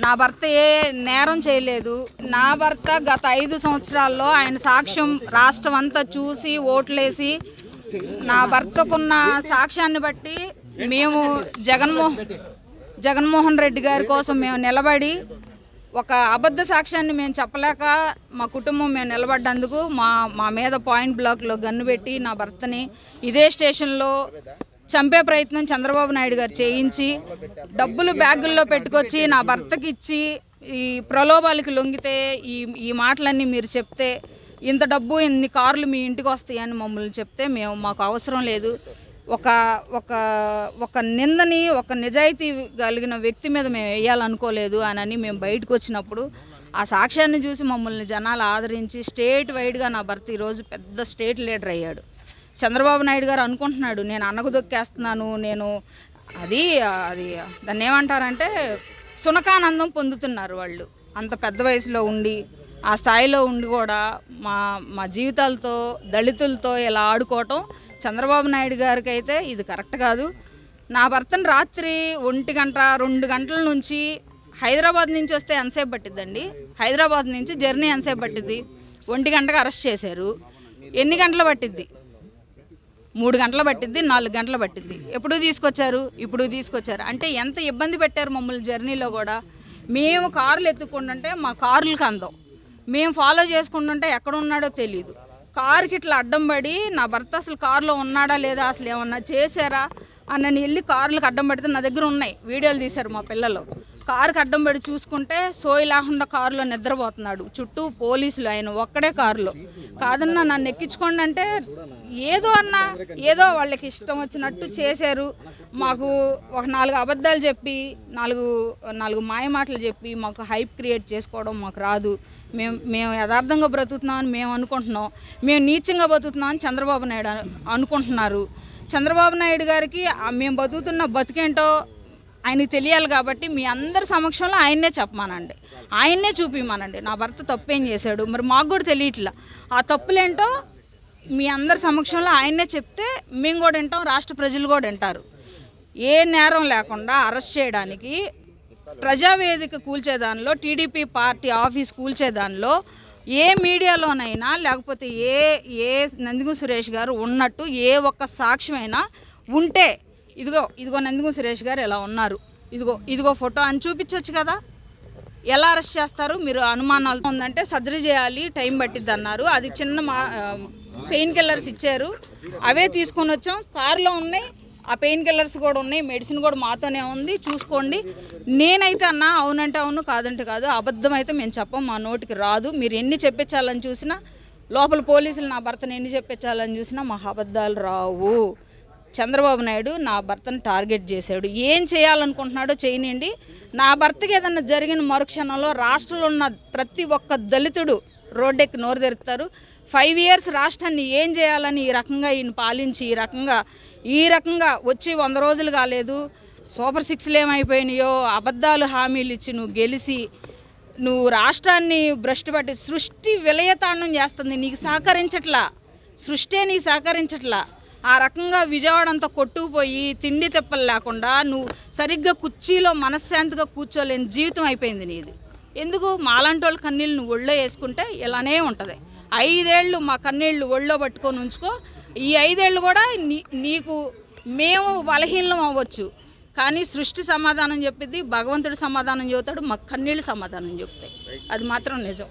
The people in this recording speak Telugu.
నా భర్త ఏ నేరం చేయలేదు. నా భర్త గత 5 సంవత్సరాల్లో ఆయన సాక్ష్యం రాష్ట్రం అంతా చూసి ఓట్లేసి నా భర్తకున్న సాక్ష్యాన్ని బట్టి మేము జగన్మోహన్ రెడ్డి గారి కోసం మేము నిలబడి ఒక అబద్ధ సాక్ష్యాన్ని మేము చెప్పలేక మా కుటుంబం మేము నిలబడ్డందుకు మా మీద పాయింట్ బ్లాక్లో గన్ను పెట్టి నా భర్తని ఇదే స్టేషన్లో చంపే ప్రయత్నం చంద్రబాబు నాయుడు గారు చేయించి డబ్బులు బ్యాగుల్లో పెట్టుకొచ్చి నా భర్తకి ఇచ్చి ఈ ప్రలోభాలకి లొంగితే ఈ మాటలన్నీ మీరు చెప్తే ఇంత డబ్బు ఇన్ని కార్లు మీ ఇంటికి వస్తాయని మమ్మల్ని చెప్తే మాకు అవసరం లేదు. ఒక నిందని ఒక నిజాయితీ కలిగిన వ్యక్తి మీద మేము వేయాలనుకోలేదు అని మేము బయటకు వచ్చినప్పుడు ఆ సాక్ష్యాన్ని చూసి మమ్మల్ని జనాలు ఆదరించి స్టేట్ వైడ్గా నా భర్త ఈరోజు పెద్ద స్టేట్ లీడర్ అయ్యాడు. చంద్రబాబు నాయుడు గారు అనుకుంటున్నాడు నేను అన్నకు దొక్కేస్తున్నాను, నేను అది దాన్ని ఏమంటారంటే సునకానందం పొందుతున్నారు వాళ్ళు. అంత పెద్ద వయసులో ఉండి ఆ స్థాయిలో ఉండి కూడా మా జీవితాలతో దళితులతో ఇలా ఆడుకోవటం చంద్రబాబు నాయుడు గారికి అయితే ఇది కరెక్ట్ కాదు. నా భర్తను రాత్రి 1 గంట 2 గంటల నుంచి హైదరాబాద్ నుంచి వస్తే ఎంతసేపు పట్టిద్దండి, హైదరాబాద్ నుంచి జర్నీ ఎంతసేపు పట్టిద్ది, 1 గంటకు అరెస్ట్ చేశారు. ఎన్ని గంటలు పట్టిద్ది? 3 గంటలు పట్టిద్ది, 4 గంటలు పట్టిద్ది. ఎప్పుడు తీసుకొచ్చారు అంటే ఎంత ఇబ్బంది పెట్టారు మమ్మల్ని జర్నీలో కూడా. మేము కార్లు ఎత్తుకుంటుంటే మా కార్లకు అందం, మేము ఫాలో చేసుకుంటుంటే ఎక్కడ ఉన్నాడో తెలియదు. కారుకి ఇట్లా అడ్డం పడి నా భర్త అసలు కారులో ఉన్నాడా లేదా, అసలు ఏమన్నా చేశారా అన్నని వెళ్ళి కార్లకు అడ్డం పడితే నా దగ్గర ఉన్నాయి, వీడియోలు తీశారు మా పిల్లలు. కారుకి అడ్డం పడి చూసుకుంటే సోయి లేకుండా కారులో నిద్రపోతున్నాడు, చుట్టూ పోలీసులు, ఆయన ఒక్కడే కారులో. కాదన్నా నన్ను ఎక్కించుకోండి అంటే ఏదో వాళ్ళకి ఇష్టం వచ్చినట్టు చేశారు. మాకు ఒక 4 అబద్ధాలు చెప్పి 4 మాయ మాటలు చెప్పి మాకు హైప్ క్రియేట్ చేసుకోవడం మాకు రాదు. మేము యథార్థంగా బ్రతుకుతున్నామని మేము అనుకుంటున్నాం, మేము నీచంగా బతుకుతున్నామని చంద్రబాబు నాయుడు అనుకుంటున్నారు. చంద్రబాబు నాయుడు గారికి మేము బతుకుతున్న బతికేంటో ఆయనకి తెలియాలి కాబట్టి మీ అందరి సమక్షంలో ఆయన్నే చెప్పమానండి, ఆయన్నే చూపిమానండి నా భర్త తప్పేం చేశాడు. మరి మాకు కూడా తెలియట్లా ఆ తప్పులేంటో మీ అందరి సమక్షంలో ఆయన్నే చెప్తే మేము కూడా వింటాం, రాష్ట్ర ప్రజలు కూడా వింటారు. ఏ నేరం లేకుండా అరెస్ట్ చేయడానికి ప్రజావేదిక కూల్చేదానిలో, టీడీపీ పార్టీ ఆఫీస్ కూల్చేదానిలో ఏ మీడియాలోనైనా లేకపోతే ఏ నందిగం సురేష్ గారు ఉన్నట్టు ఏ ఒక్క సాక్ష్యమైనా ఉంటే ఇదిగో నందిగం సురేష్ గారు ఎలా ఉన్నారు, ఇదిగో ఫోటో అని చూపించవచ్చు కదా. ఎలా అరెస్ట్ చేస్తారు? మీరు అనుమానాలతో ఉందంటే సర్జరీ చేయాలి, టైం పట్టిద్ది అన్నారు. అది చిన్న పెయిన్ కిల్లర్స్ ఇచ్చారు, అవే తీసుకొని వచ్చాం. కారులో ఉన్నాయి, ఆ పెయిన్ కిల్లర్స్ కూడా ఉన్నాయి, మెడిసిన్ కూడా మాతోనే ఉంది, చూసుకోండి. నేనైతే అన్నా అవునంటే అవును, కాదంటే కాదు. అబద్ధం అయితే మేము చెప్పం, మా నోటికి రాదు. మీరు ఎన్ని చెప్పించాలని చూసినా, లోపల పోలీసులు నా భర్తను ఎన్ని చెప్పించాలని చూసినా మా అబద్ధాలు రావు. చంద్రబాబు నాయుడు నా భర్తను టార్గెట్ చేశాడు. ఏం చేయాలనుకుంటున్నాడో చేయనండి. నా భర్తకి ఏదన్నా జరిగిన మరుక్షణంలో రాష్ట్రంలో ఉన్న ప్రతి ఒక్క దళితుడు రోడ్డెక్కి నోరు తెరుస్తారు. 5 years రాష్ట్రాన్ని ఏం చేయాలని ఈ రకంగా ఈయన పాలించి ఈ రకంగా వచ్చి 100 రోజులు కాలేదు. సూపర్ 6లు ఏమైపోయినాయో, అబద్ధాలు హామీలు ఇచ్చి నువ్వు గెలిచి నువ్వు రాష్ట్రాన్ని భ్రష్టు పట్టి సృష్టి విలయతాండం చేస్తుంది, నీకు సహకరించట్లా, సృష్టి నీకు సహకరించట్లా. ఆ రకంగా విజయవాడ అంతా కొట్టుకుపోయి తిండి తెప్పలు లేకుండా నువ్వు సరిగ్గా కుర్చీలో మనశ్శాంతిగా కూర్చోలేని జీవితం అయిపోయింది నీది. ఎందుకు మాలాంటి వాళ్ళ కన్నీళ్ళు నువ్వు ఒళ్ళో వేసుకుంటే ఇలానే ఉంటుంది. 5 ఏళ్ళు మా కన్నీళ్ళు ఒళ్ళో పట్టుకొని ఉంచుకో. ఈ 5 ఏళ్ళు కూడా నీకు మేము బలహీనం అవ్వచ్చు, కానీ సృష్టి సమాధానం చెప్పిద్ది, భగవంతుడు సమాధానం చెబుతాడు, మా కన్నీళ్ళు సమాధానం చెప్తాయి. అది మాత్రం నిజం.